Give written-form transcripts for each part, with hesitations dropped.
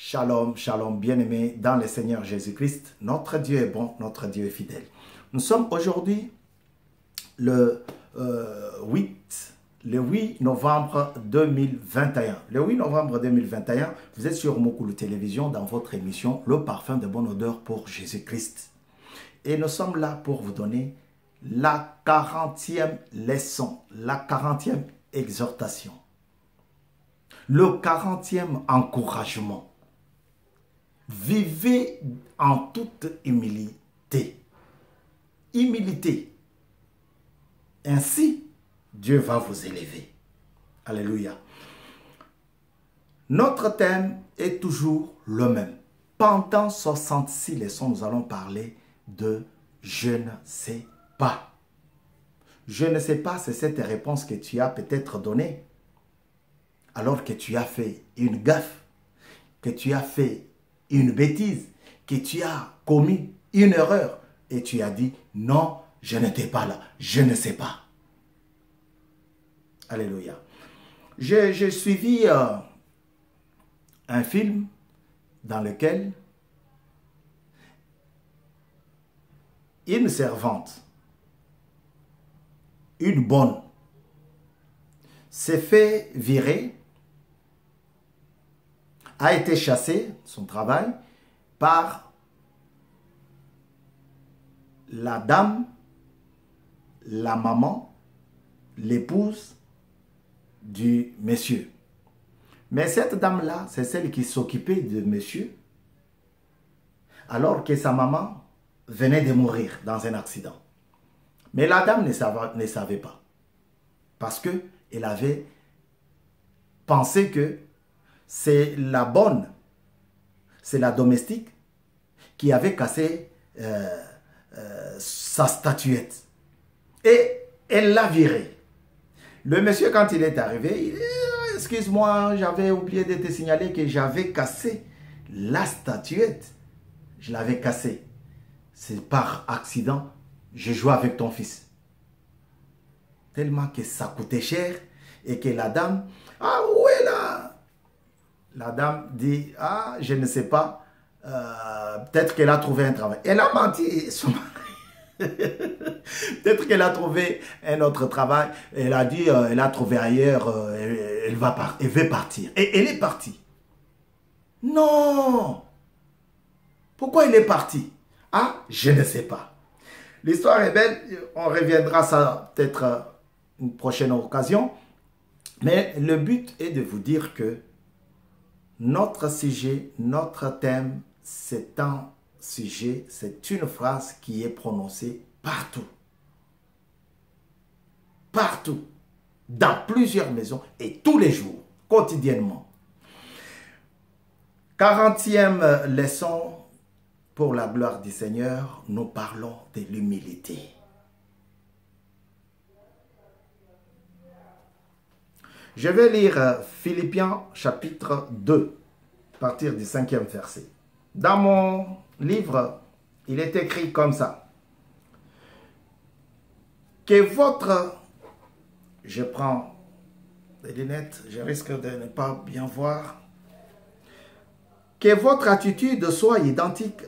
Shalom, shalom, bien-aimés dans le Seigneur Jésus-Christ. Notre Dieu est bon, notre Dieu est fidèle. Nous sommes aujourd'hui le 8 novembre 2021. Le 8 novembre 2021, vous êtes sur Mokulu Télévision dans votre émission Le parfum de bonne odeur pour Jésus-Christ. Et nous sommes là pour vous donner la 40e leçon, la 40e exhortation, le 40e encouragement. Vivez en toute humilité. Humilité. Ainsi, Dieu va vous élever. Alléluia. Notre thème est toujours le même. Pendant 66 leçons, nous allons parler de « Je ne sais pas ». Je ne sais pas, c'est cette réponse que tu as peut-être donnée alors que tu as fait une gaffe, que tu as fait une bêtise, que tu as commis une erreur et tu as dit « Non, je n'étais pas là, je ne sais pas ». Alléluia. J'ai suivi un film dans lequel une servante, une bonne, s'est fait virer, a été chassée, son travail, par la dame, la maman, l'épouse du monsieur. Mais cette dame-là, c'est celle qui s'occupait de monsieur, alors que sa maman venait de mourir dans un accident. Mais la dame ne savait pas, parce qu'elle avait pensé que c'est la bonne, c'est la domestique qui avait cassé sa statuette. Et elle l'a virée. Le monsieur, quand il est arrivé, il dit « Excuse-moi, j'avais oublié de te signaler que j'avais cassé la statuette. Je l'avais cassée. C'est par accident. Je jouais avec ton fils. » Tellement que ça coûtait cher et que la dame « Ah, où est là ?» La dame dit « Ah, je ne sais pas. Peut-être qu'elle a trouvé un travail. » Elle a menti. Peut-être qu'elle a trouvé un autre travail. Elle a dit, elle a trouvé ailleurs, elle veut partir. Et elle est partie. Non! Pourquoi elle est partie? Ah, je ne sais pas. L'histoire est belle, on reviendra à ça peut-être une prochaine occasion. Mais le but est de vous dire que notre sujet, notre thème, c'est un sujet, c'est une phrase qui est prononcée partout. Partout. Dans plusieurs maisons et tous les jours, quotidiennement. 40e leçon pour la gloire du Seigneur, nous parlons de l'humilité. Je vais lire Philippiens chapitre 2, à partir du 5e verset. Dans mon livre, il est écrit comme ça. Que votre... Je prends les lunettes, je risque de ne pas bien voir. Que votre attitude soit identique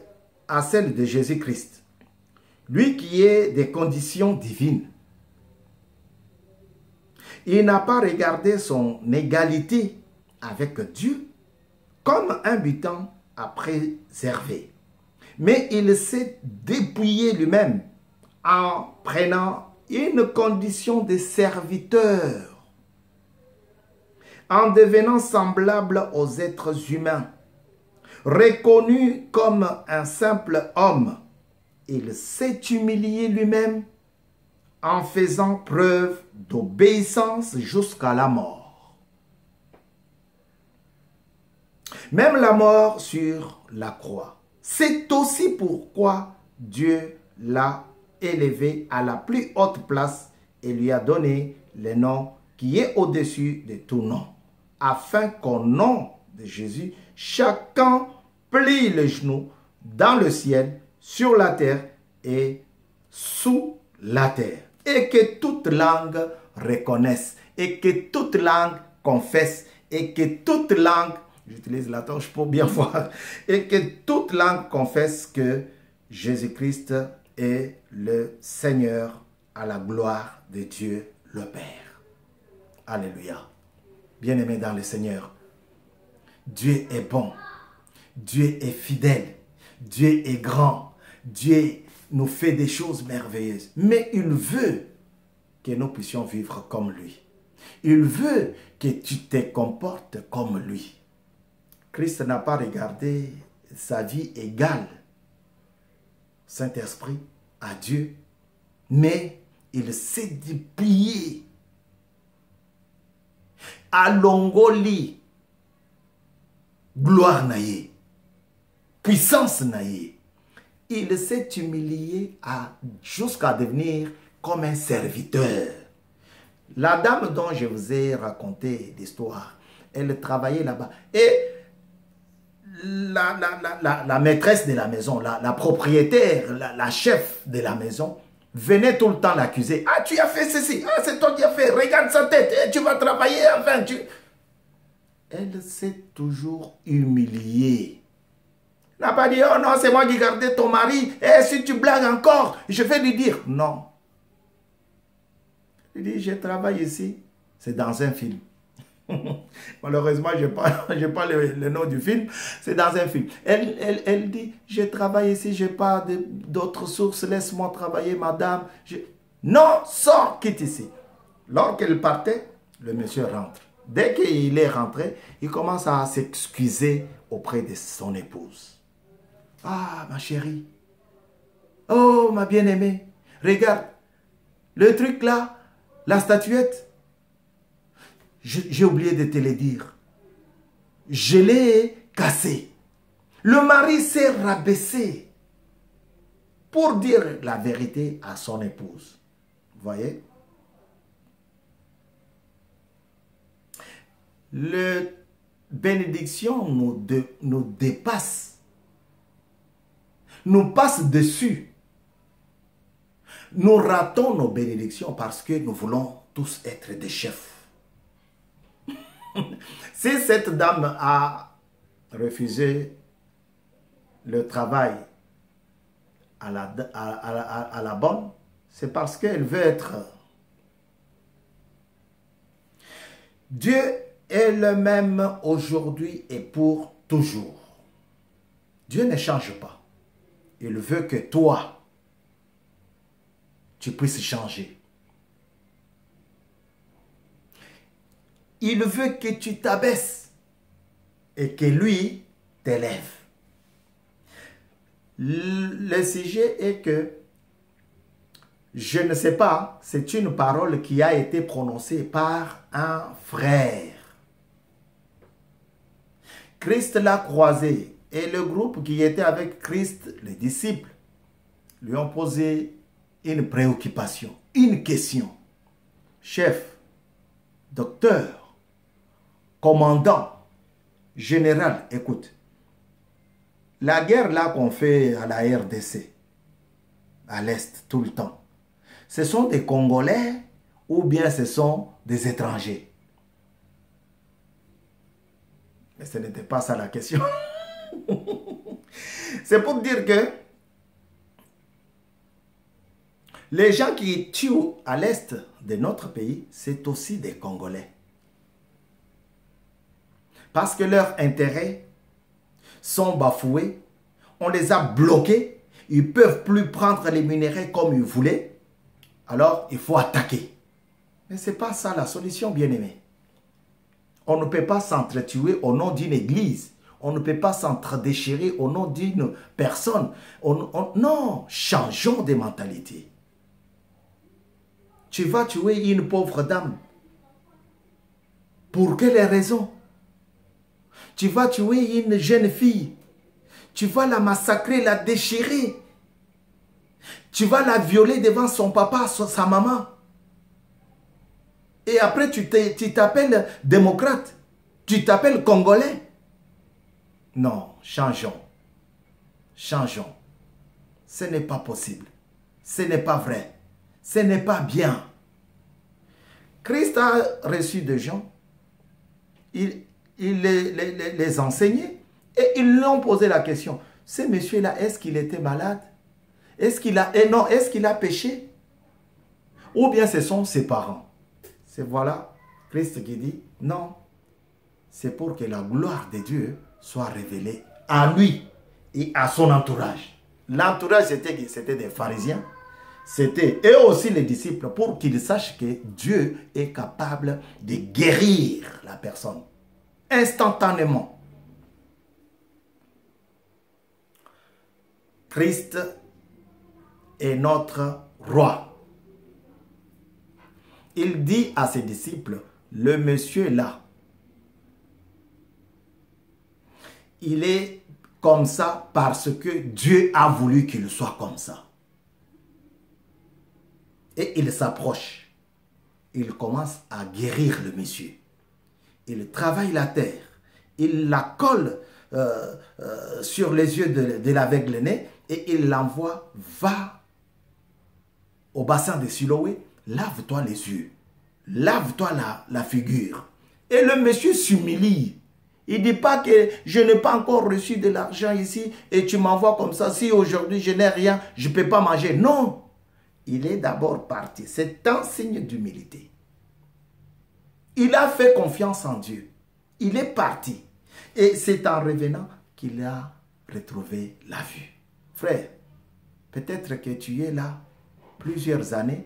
à celle de Jésus-Christ, lui qui est des conditions divines. Il n'a pas regardé son égalité avec Dieu comme un butin à préserver. Mais il s'est dépouillé lui-même en prenant une condition de serviteur, en devenant semblable aux êtres humains. Reconnu comme un simple homme, il s'est humilié lui-même en faisant preuve d'obéissance jusqu'à la mort. Même la mort sur la croix. C'est aussi pourquoi Dieu l'a élevé à la plus haute place et lui a donné le nom qui est au-dessus de tout nom, afin qu'au nom de Jésus, chacun plie les genoux dans le ciel, sur la terre et sous la terre. Et que toute langue reconnaisse, et que toute langue confesse, et que toute langue j'utilise la torche pour bien voir, et que toute langue confesse que Jésus-Christ est le Seigneur à la gloire de Dieu le Père. Alléluia. Bien-aimés dans le Seigneur, Dieu est bon, Dieu est fidèle, Dieu est grand, Dieu nous fait des choses merveilleuses, mais il veut que nous puissions vivre comme lui. Il veut que tu te comportes comme lui. Christ n'a pas regardé sa vie égale, Saint-Esprit, à Dieu, mais il s'est déplié à l'ongoli, gloire naïe, puissance naïe. Il s'est humilié jusqu'à devenir comme un serviteur. La dame dont je vous ai raconté l'histoire, elle travaillait là-bas. Et la maîtresse de la maison, la propriétaire, la chef de la maison, venait tout le temps l'accuser. Ah, tu as fait ceci. Ah, c'est toi qui as fait. Regarde sa tête. Et tu vas travailler enfin. Elle s'est toujours humiliée. Elle n'a pas dit, oh non, c'est moi qui gardais ton mari. Et si tu blagues encore, je vais lui dire. Non. Il dit, je travaille ici. C'est dans un film. Malheureusement, je n'ai pas le nom du film. C'est dans un film. Elle dit, je travaille ici, je n'ai pas d'autres sources. Laisse-moi travailler, madame. Non, sors, quitte ici. Lorsqu'elle partait, le monsieur rentre. Dès qu'il est rentré, il commence à s'excuser auprès de son épouse. Ah, ma chérie. Oh, ma bien-aimée. Regarde. Le truc là, la statuette. J'ai oublié de te le dire. Je l'ai cassée. Le mari s'est rabaissé pour dire la vérité à son épouse. Vous voyez? La bénédiction nous dépasse, nous passe dessus. Nous ratons nos bénédictions parce que nous voulons tous être des chefs. Si cette dame a refusé le travail à la bonne, c'est parce qu'elle veut être. Dieu est le même aujourd'hui et pour toujours. Dieu ne change pas. Il veut que toi, tu puisses changer. Il veut que tu t'abaisses et que lui t'élève. Le sujet est que, je ne sais pas, c'est une parole qui a été prononcée par un frère. Christ l'a croisé et le groupe qui était avec Christ, les disciples, lui ont posé une préoccupation, une question. Chef, docteur, commandant, général, écoute. La guerre là qu'on fait à la RDC, à l'Est, tout le temps, ce sont des Congolais ou bien ce sont des étrangers? Mais ce n'était pas ça la question. C'est pour dire que les gens qui tuent à l'Est de notre pays, c'est aussi des Congolais. Parce que leurs intérêts sont bafoués, on les a bloqués, ils ne peuvent plus prendre les minéraux comme ils voulaient, alors il faut attaquer. Mais ce n'est pas ça la solution, bien-aimés. On ne peut pas s'entretuer au nom d'une église, on ne peut pas s'entre-déchirer au nom d'une personne. Non, changeons de mentalité. Tu vas tuer une pauvre dame. Pour quelle raison? Tu vas tuer une jeune fille. Tu vas la massacrer, la déchirer. Tu vas la violer devant son papa, sa maman. Et après, tu t'appelles démocrate. Tu t'appelles congolais. Non, changeons. Changeons. Ce n'est pas possible. Ce n'est pas vrai. Ce n'est pas bien. Christ a reçu des gens. il les enseignait et ils lui ont posé la question. Ce monsieur-là, est-ce qu'il était malade? Est-ce qu'il a, et non, est-ce qu'il a péché? Ou bien ce sont ses parents? C'est voilà, Christ qui dit, non, c'est pour que la gloire de Dieu soit révélée à lui et à son entourage. L'entourage, c'était des pharisiens, c'était eux aussi les disciples, pour qu'ils sachent que Dieu est capable de guérir la personne instantanément. Christ est notre roi. Il dit à ses disciples, le monsieur là, il est comme ça parce que Dieu a voulu qu'il soit comme ça. Et il s'approche. Il commence à guérir le monsieur. Il travaille la terre. Il la colle sur les yeux de l'aveugle-né et il l'envoie, va au bassin de Siloé, lave-toi les yeux, lave-toi la figure. Et le monsieur s'humilie. Il ne dit pas que je n'ai pas encore reçu de l'argent ici et tu m'envoies comme ça. Si aujourd'hui je n'ai rien, je ne peux pas manger. Non, il est d'abord parti. C'est un signe d'humilité. Il a fait confiance en Dieu. Il est parti. Et c'est en revenant qu'il a retrouvé la vue. Frère, peut-être que tu es là plusieurs années,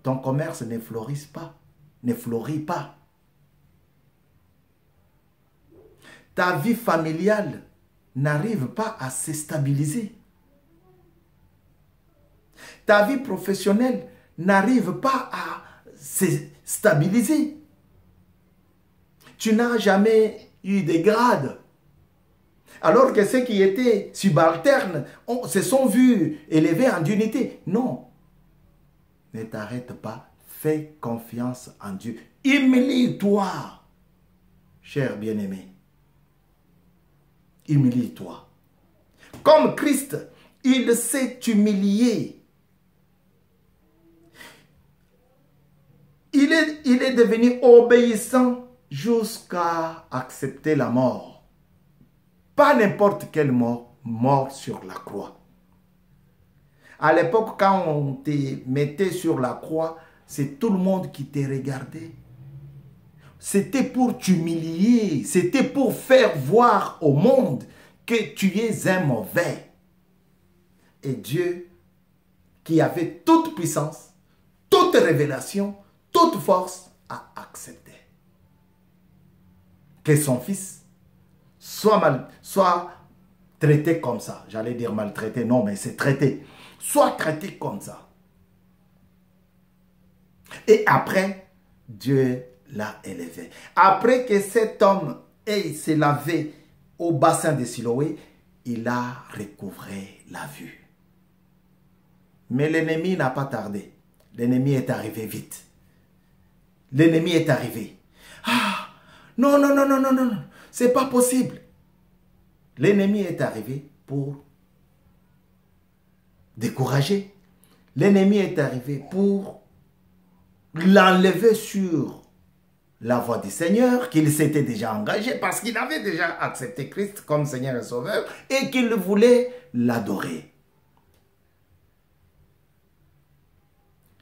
ton commerce ne fleurit pas, ne fleurit pas. Ta vie familiale n'arrive pas à se stabiliser. Ta vie professionnelle n'arrive pas à se stabiliser. Tu n'as jamais eu de grade. Alors que ceux qui étaient subalternes se sont vus élevés en dignité. Non. Ne t'arrête pas. Fais confiance en Dieu. Humilie-toi, cher bien-aimé. Humilie-toi. Comme Christ, il s'est humilié. Il est devenu obéissant jusqu'à accepter la mort. Pas n'importe quelle mort, mort sur la croix. À l'époque, quand on te mettait sur la croix, c'est tout le monde qui te regardait. C'était pour t'humilier, c'était pour faire voir au monde que tu es un mauvais. Et Dieu, qui avait toute puissance, toute révélation, toute force, a accepté que son fils soit traité comme ça. J'allais dire maltraité, non, mais c'est traité. Soit traité comme ça. Et après, Dieu l'a élevé. Après que cet homme ait se lavé au bassin de Siloé, il a recouvré la vue. Mais l'ennemi n'a pas tardé. L'ennemi est arrivé vite. L'ennemi est arrivé. Ah, non, non, non, non, non, non, non. C'est pas possible. L'ennemi est arrivé pour décourager. L'ennemi est arrivé pour l'enlever sur la voie du Seigneur, qu'il s'était déjà engagé parce qu'il avait déjà accepté Christ comme Seigneur et Sauveur et qu'il voulait l'adorer.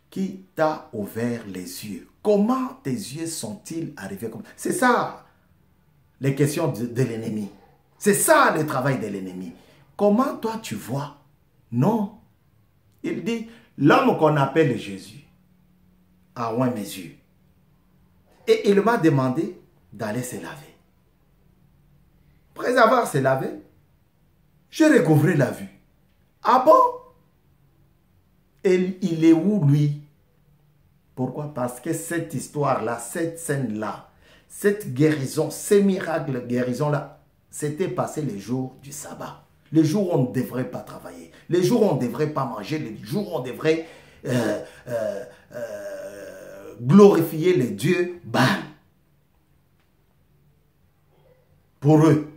Qui t'a ouvert les yeux? Comment tes yeux sont-ils arrivés comme ça? C'est ça les questions de l'ennemi. C'est ça le travail de l'ennemi. Comment toi tu vois? Non. Il dit, l'homme qu'on appelle Jésus a oint mes yeux. Et il m'a demandé d'aller se laver. Après avoir se lavé, j'ai recouvré la vue. Ah bon? Et il est où lui? Pourquoi? Parce que cette histoire-là, cette scène-là, cette guérison, ces miracles guérison-là, c'était passé les jours du sabbat. Les jours où on ne devrait pas travailler. Les jours où on ne devrait pas manger. Les jours où on devrait glorifier les dieux. Bam! Pour eux.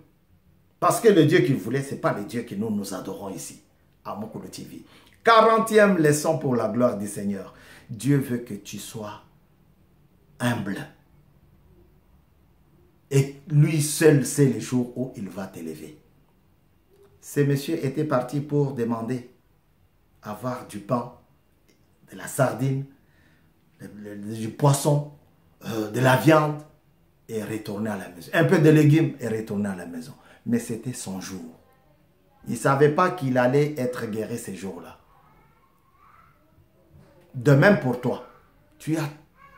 Parce que le Dieu qu'ils voulaient, ce n'est pas le Dieu que nous adorons ici, à Mokolo TV. 40e leçon pour la gloire du Seigneur. Dieu veut que tu sois humble. Et lui seul sait les jours où il va t'élever. Ces messieurs étaient partis pour demander avoir du pain, de la sardine, du poisson, de la viande et retourner à la maison. Un peu de légumes et retourner à la maison. Mais c'était son jour. Il ne savait pas qu'il allait être guéri ces jours-là. De même pour toi. Tu as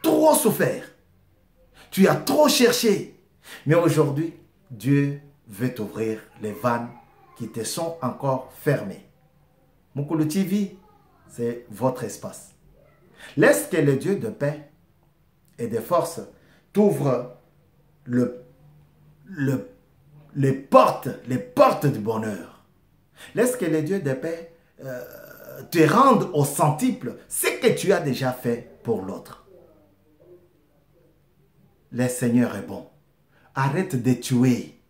trop souffert. Tu as trop cherché. Mais aujourd'hui, Dieu veut t'ouvrir les vannes qui te sont encore fermées. Mukulu TV, c'est votre espace. Laisse que le Dieu de paix et de force t'ouvre les portes du bonheur. Laisse que le Dieu de paix te rende au centuple ce que tu as déjà fait pour l'autre. Le Seigneur est bon. Arrête de tuer.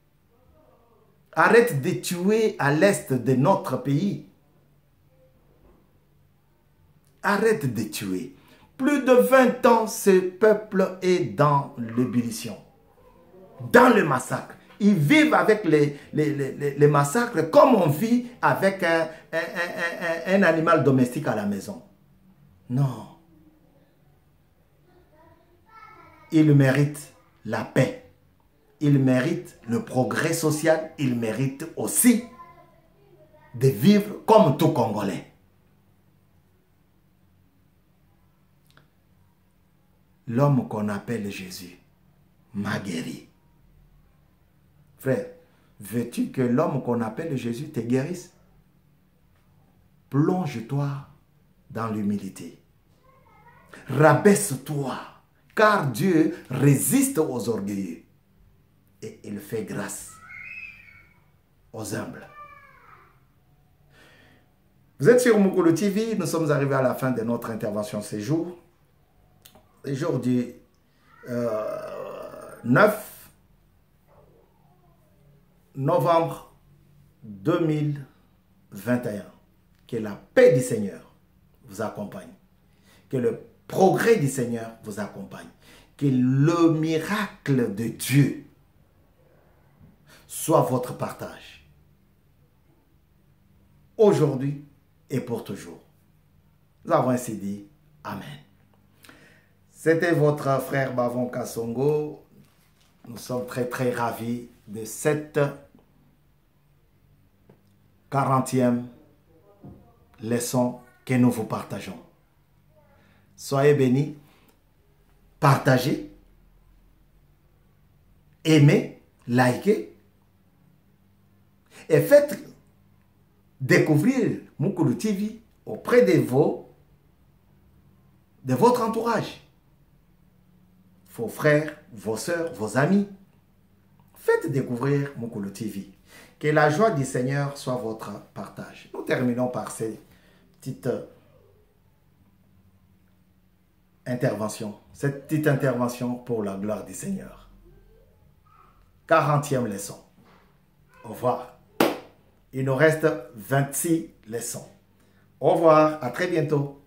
Arrête de tuer à l'est de notre pays. Arrête de tuer. Plus de 20 ans, ce peuple est dans l'ébullition, dans le massacre. Ils vivent avec les massacres comme on vit avec un animal domestique à la maison. Non. Ils méritent la paix. Ils méritent le progrès social. Ils méritent aussi de vivre comme tout Congolais. L'homme qu'on appelle Jésus m'a guéri. Frère, veux-tu que l'homme qu'on appelle Jésus te guérisse? Plonge-toi dans l'humilité. Rabaisse-toi, car Dieu résiste aux orgueilleux et il fait grâce aux humbles. Vous êtes sur Mukulu TV, nous sommes arrivés à la fin de notre intervention ce jour. Le jour du 9 novembre 2021. Que la paix du Seigneur vous accompagne. Que le progrès du Seigneur vous accompagne. Que le miracle de Dieu soit votre partage. Aujourd'hui et pour toujours. Nous avons ainsi dit Amen. C'était votre frère Bavon Kasongo. Nous sommes très ravis de cette 40e leçon que nous vous partageons. Soyez bénis, partagez, aimez, likez et faites découvrir Mukulu TV auprès de votre entourage. Vos frères, vos sœurs, vos amis. Faites découvrir Mukulu TV. Que la joie du Seigneur soit votre partage. Nous terminons par cette petite intervention. Cette petite intervention pour la gloire du Seigneur. 40e leçon. Au revoir. Il nous reste 26 leçons. Au revoir. À très bientôt.